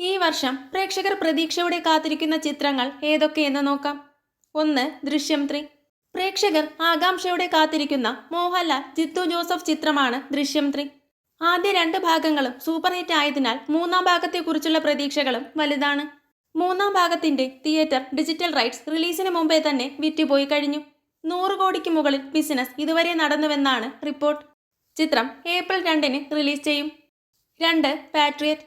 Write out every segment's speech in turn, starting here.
ഈ വർഷം പ്രേക്ഷകർ പ്രതീക്ഷയോടെ കാത്തിരിക്കുന്ന ചിത്രങ്ങൾ ഏതൊക്കെയെന്ന് നോക്കാം. 1. ദൃശ്യം 3. പ്രേക്ഷകർ ആകാംക്ഷയോടെ കാത്തിരിക്കുന്ന മോഹൻലാൽ ജിത്തു ജോസഫ് ചിത്രമാണ് ദൃശ്യം 3. ആദ്യ 2 ഭാഗങ്ങളും സൂപ്പർ ഹിറ്റ് ആയതിനാൽ മൂന്നാം ഭാഗത്തെക്കുറിച്ചുള്ള പ്രതീക്ഷകളും വലുതാണ്. മൂന്നാം ഭാഗത്തിന്റെ തിയേറ്റർ ഡിജിറ്റൽ റൈറ്റ്സ് റിലീസിന് മുമ്പേ തന്നെ വിറ്റുപോയി കഴിഞ്ഞു. 100 കോടിക്ക് മുകളിൽ ബിസിനസ് ഇതുവരെ നടന്നുവെന്നാണ് റിപ്പോർട്ട്. ചിത്രം ഏപ്രിൽ 2-ന് റിലീസ് ചെയ്യും. 2. പാട്രിയറ്റ്.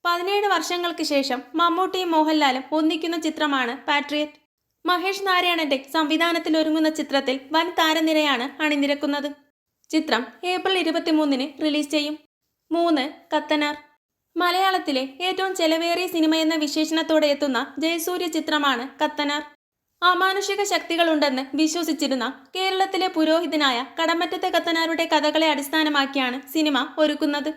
17 വർഷങ്ങൾക്ക് ശേഷം മമ്മൂട്ടിയും മോഹൻലാലും ഒന്നിക്കുന്ന ചിത്രമാണ് പാട്രിയറ്റ്. മഹേഷ് നാരായണന്റെ സംവിധാനത്തിൽ ഒരുങ്ങുന്ന ചിത്രത്തിൽ വൻ താരനിരയാണ് അണിനിരക്കുന്നത്. ചിത്രം ഏപ്രിൽ 23-ന് റിലീസ് ചെയ്യും. 3. കത്തനാർ. മലയാളത്തിലെ ഏറ്റവും ചെലവേറിയ സിനിമയെന്ന വിശേഷണത്തോടെ എത്തുന്ന ജയസൂര്യ ചിത്രമാണ് കത്തനാർ. അമാനുഷിക ശക്തികളുണ്ടെന്ന് വിശ്വസിച്ചിരുന്ന കേരളത്തിലെ പുരോഹിതനായ കടമറ്റത്തെ കത്തനാരുടെ കഥകളെ അടിസ്ഥാനമാക്കിയാണ് സിനിമ ഒരുക്കുന്നത്.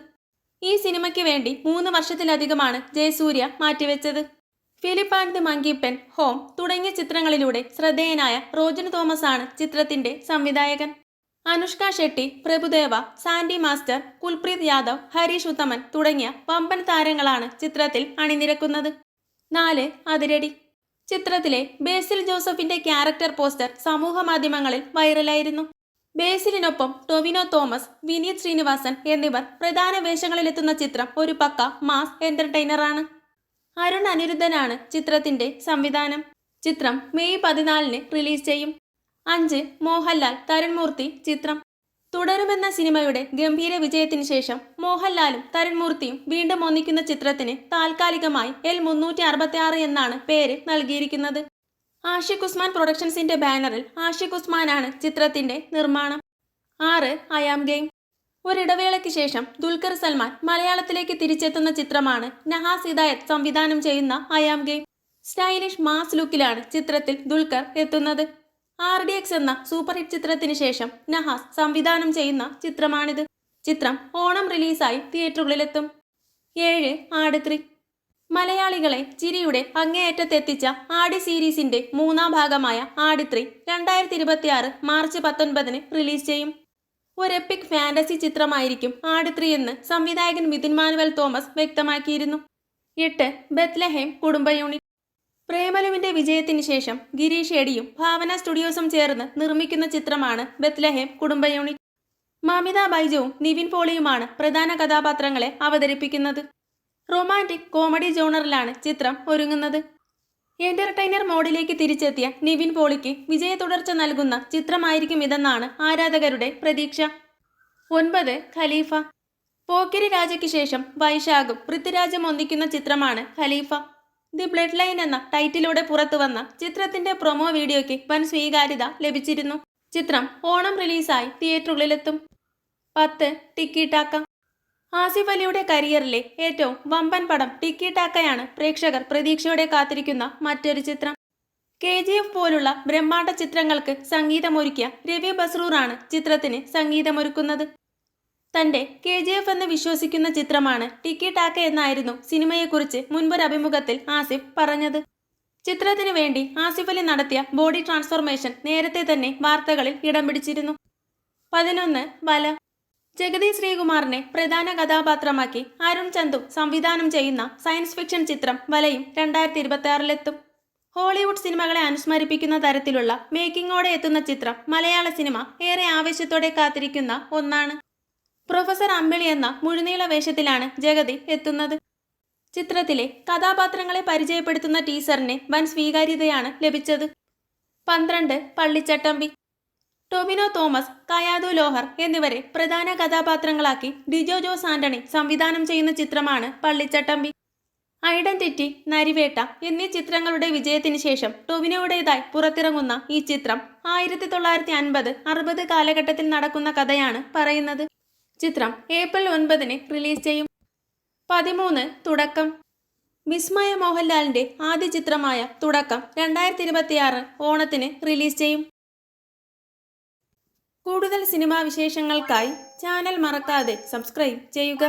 ഈ സിനിമയ്ക്ക് വേണ്ടി 3 വർഷത്തിലധികമാണ് ജയസൂര്യ മാറ്റിവെച്ചത്. Philip and the monkey pen, home തുടങ്ങിയ ചിത്രങ്ങളിലൂടെ ശ്രദ്ധേയനായ റോജൻ തോമസ് ആണ് ചിത്രത്തിന്റെ സംവിധായകൻ. അനുഷ്ക ഷെട്ടി, പ്രഭുദേവ, സാൻഡി മാസ്റ്റർ, കുൽപ്രീത് യാദവ്, ഹരീഷ് ഉത്തമൻ തുടങ്ങിയ വമ്പൻ താരങ്ങളാണ് ചിത്രത്തിൽ അണിനിരക്കുന്നത്. 4. അതിരടി. ചിത്രത്തിലെ ബേസിൽ ജോസഫിന്റെ ക്യാരക്ടർ പോസ്റ്റർ സമൂഹ മാധ്യമങ്ങളിൽ വൈറലായിരുന്നു. ബേസിലിനൊപ്പം ടൊവിനോ തോമസ്, വിനീത് ശ്രീനിവാസൻ എന്നിവർ പ്രധാന വേഷങ്ങളിലെത്തുന്ന ചിത്രം ഒരു പക്ക മാസ് എന്റർടൈനറാണ്. അരുൺ അനിരുദ്ധനാണ് ചിത്രത്തിന്റെ സംവിധാനം. ചിത്രം മെയ് 14-ന് റിലീസ് ചെയ്യും. 5. മോഹൻലാൽ തരുൺമൂർത്തി ചിത്രം. തുടരുമെന്ന സിനിമയുടെ ഗംഭീര വിജയത്തിന് ശേഷം മോഹൻലാലും തരുൺമൂർത്തിയും വീണ്ടും ഒന്നിക്കുന്ന ചിത്രത്തിന് താൽക്കാലികമായി L366 എന്നാണ് പേര് നൽകിയിരിക്കുന്നത്. ആഷിഖ് ഉസ്മാൻ പ്രൊഡക്ഷൻസിന്റെ ബാനറിൽ ആഷിഖ് ഉസ്മാനാണ് ചിത്രത്തിന്റെ നിർമ്മാണം. 6. I am game. ഒരിടവേളയ്ക്ക് ശേഷം ദുൽഖർ സൽമാൻ മലയാളത്തിലേക്ക് തിരിച്ചെത്തുന്ന ചിത്രമാണ് നഹാസ് ഹിദായത്ത് സംവിധാനം ചെയ്യുന്ന I am game. Stylish mass ലുക്കിലാണ് ചിത്രത്തിൽ ദുൽഖർ എത്തുന്നത്. RDX എന്ന സൂപ്പർ ഹിറ്റ് ചിത്രത്തിന് ശേഷം നഹാസ് സംവിധാനം ചെയ്യുന്ന ചിത്രമാണിത്. ചിത്രം ഓണം റിലീസായി തിയേറ്ററുകളിലെത്തും. 7. ആട് 3. മലയാളികളെ ചിരിയുടെ അങ്ങേയറ്റത്തെത്തിച്ച ആട് സീരീസിന്റെ 3-ാം ഭാഗമായ ആട് 3 2026 മാർച്ച് 19-ന് റിലീസ് ചെയ്യും. ഒരു എപ്പിക് ഫാന്റസി ചിത്രമായിരിക്കും ആട് 3 എന്ന് സംവിധായകൻ മിഥുൻ മാനുവൽ തോമസ് വ്യക്തമാക്കിയിരുന്നു. 8. ബെത്ലഹേം കുടുംബ യൂണിറ്റ്. പ്രേമലുവിന്റെ വിജയത്തിന് ശേഷം ഗിരീഷ് ഏടിയും ഭാവന സ്റ്റുഡിയോസും ചേർന്ന് നിർമ്മിക്കുന്ന ചിത്രമാണ് ബെത്ലഹേം കുടുംബ യൂണിറ്റ്. മമിത ബൈജുവും നിവിൻ പോളിയുമാണ് പ്രധാന കഥാപാത്രങ്ങളെ അവതരിപ്പിക്കുന്നത്. റൊമാൻറ്റിക് കോമഡി ജോണറിലാണ് ചിത്രം ഒരുങ്ങുന്നത്. എന്റർടൈനർ മോഡിലേക്ക് തിരിച്ചെത്തിയ നിവിൻ പോളിക്ക് വിജയ തുടർച്ച നൽകുന്ന ചിത്രമായിരിക്കും ഇതെന്നാണ് ആരാധകരുടെ പ്രതീക്ഷ. 9. ഖലീഫ. പോക്കിരി രാജയ്ക്ക് ശേഷം വൈശാഖും പൃഥ്വിരാജും ഒന്നിക്കുന്ന ചിത്രമാണ് ഖലീഫ. ദി ബ്ലഡ് ലൈൻ എന്ന ടൈറ്റിലൂടെ പുറത്തുവന്ന ചിത്രത്തിന്റെ പ്രൊമോ വീഡിയോയ്ക്ക് വൻ സ്വീകാര്യത ലഭിച്ചിരുന്നു. ചിത്രം ഓണം റിലീസായി തിയേറ്ററുകളിലെത്തും. 10. ടിക്കി ടാക്ക. ആസിഫ് അലിയുടെ കരിയറിലെ ഏറ്റവും വമ്പൻ പടം ടിക്കി ടാക്കയാണ് പ്രേക്ഷകർ പ്രതീക്ഷയോടെ കാത്തിരിക്കുന്ന മറ്റൊരു ചിത്രം. KGF പോലുള്ള ബ്രഹ്മാണ്ഡ ചിത്രങ്ങൾക്ക് സംഗീതമൊരുക്കിയ രവി ബസ്രൂറാണ് ചിത്രത്തിന് സംഗീതമൊരുക്കുന്നത്. തന്റെ KGF എന്ന് വിശ്വസിക്കുന്ന ചിത്രമാണ് ടിക്കി ടാക്ക എന്നായിരുന്നു സിനിമയെക്കുറിച്ച് മുൻപൊരു അഭിമുഖത്തിൽ ആസിഫ് പറഞ്ഞത്. ചിത്രത്തിന് വേണ്ടി ആസിഫ് അലി നടത്തിയ ബോഡി ട്രാൻസ്ഫോർമേഷൻ നേരത്തെ തന്നെ വാർത്തകളിൽ ഇടം പിടിച്ചിരുന്നു. 11. വല. ജഗതി ശ്രീകുമാറിനെ പ്രധാന കഥാപാത്രമാക്കി അരുൺ ചന്തു സംവിധാനം ചെയ്യുന്ന സയൻസ് ഫിക്ഷൻ ചിത്രം വലയും 2026-ലെത്തും. ഹോളിവുഡ് സിനിമകളെ അനുസ്മരിപ്പിക്കുന്ന തരത്തിലുള്ള മേക്കിങ്ങോടെ എത്തുന്ന ചിത്രം മലയാള സിനിമ ഏറെ ആവേശത്തോടെ കാത്തിരിക്കുന്ന ഒന്നാണ്. പ്രൊഫസർ അമ്പിളി എന്ന മുഴുനീള വേഷത്തിലാണ് ജഗതി എത്തുന്നത്. ചിത്രത്തിലെ കഥാപാത്രങ്ങളെ പരിചയപ്പെടുത്തുന്ന ടീസറിന് വൻ സ്വീകാര്യതയാണ് ലഭിച്ചത്. 12. പള്ളിച്ചട്ടമ്പി. ടൊവിനോ തോമസ്, കയാതു ലോഹർ എന്നിവരെ പ്രധാന കഥാപാത്രങ്ങളാക്കി ഡിജോ ജോസ് ആന്റണി സംവിധാനം ചെയ്യുന്ന ചിത്രമാണ് പള്ളിച്ചട്ടമ്പി. ഐഡന്റിറ്റി, നരിവേട്ട എന്നീ ചിത്രങ്ങളുടെ വിജയത്തിന് ശേഷം ടൊവിനോയുടേതായി പുറത്തിറങ്ങുന്ന ഈ ചിത്രം 1950-60 കാലഘട്ടത്തിൽ നടക്കുന്ന കഥയാണ് പറയുന്നത്. ചിത്രം ഏപ്രിൽ 9-ന് റിലീസ് ചെയ്യും. 13. തുടക്കം. വിസ്മയ മോഹൻലാലിന്റെ ആദ്യ ചിത്രമായ തുടക്കം 2026 ഓണത്തിന് റിലീസ് ചെയ്യും. കൂടുതൽ സിനിമാ വിശേഷങ്ങൾക്കായി ചാനൽ മറക്കാതെ സബ്സ്ക്രൈബ് ചെയ്യുക.